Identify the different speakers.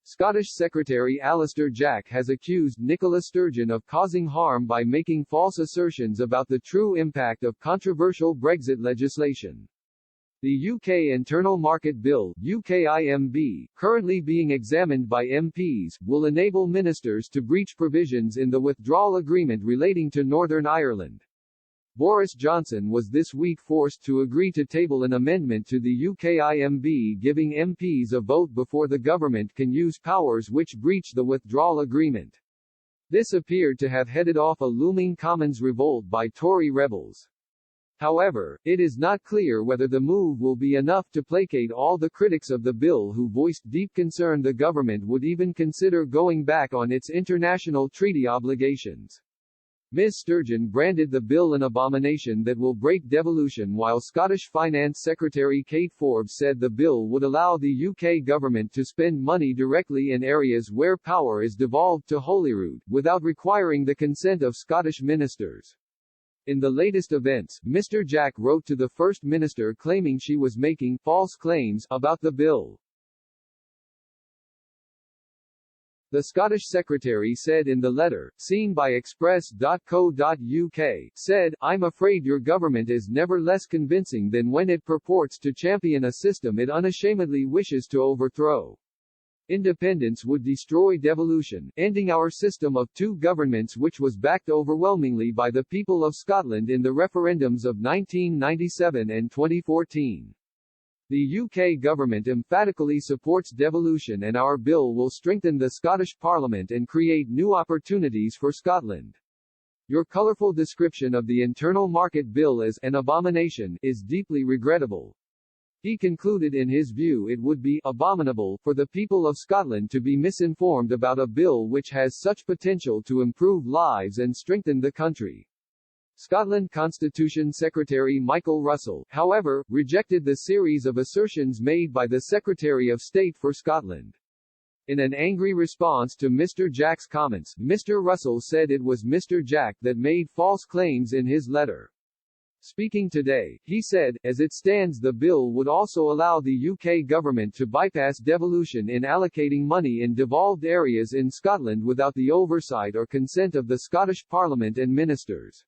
Speaker 1: Scottish Secretary Alistair Jack has accused Nicola Sturgeon of causing harm by making false assertions about the true impact of controversial Brexit legislation. The UK Internal Market Bill (UKIMB), currently being examined by MPs, will enable ministers to breach provisions in the withdrawal agreement relating to Northern Ireland. Boris Johnson was this week forced to agree to table an amendment to the UKIMB giving MPs a vote before the government can use powers which breach the withdrawal agreement. This appeared to have headed off a looming Commons revolt by Tory rebels. However, it is not clear whether the move will be enough to placate all the critics of the bill who voiced deep concern the government would even consider going back on its international treaty obligations. Ms. Sturgeon branded the bill an abomination that will break devolution, while Scottish Finance Secretary Kate Forbes said the bill would allow the UK government to spend money directly in areas where power is devolved to Holyrood, without requiring the consent of Scottish ministers. In the latest events, Mr. Jack wrote to the First Minister claiming she was making false claims about the bill. The Scottish Secretary said in the letter, seen by express.co.uk, said, "I'm afraid your government is never less convincing than when it purports to champion a system it unashamedly wishes to overthrow. Independence would destroy devolution, ending our system of two governments which was backed overwhelmingly by the people of Scotland in the referendums of 1997 and 2014. The UK government emphatically supports devolution, and our bill will strengthen the Scottish Parliament and create new opportunities for Scotland. Your colourful description of the Internal Market Bill as an abomination is deeply regrettable." He concluded in his view it would be abominable for the people of Scotland to be misinformed about a bill which has such potential to improve lives and strengthen the country. Scotland Constitution Secretary Michael Russell, however, rejected the series of assertions made by the Secretary of State for Scotland. In an angry response to Mr. Jack's comments, Mr. Russell said it was Mr. Jack that made false claims in his letter. Speaking today, he said, as it stands the bill would also allow the UK government to bypass devolution in allocating money in devolved areas in Scotland without the oversight or consent of the Scottish Parliament and ministers.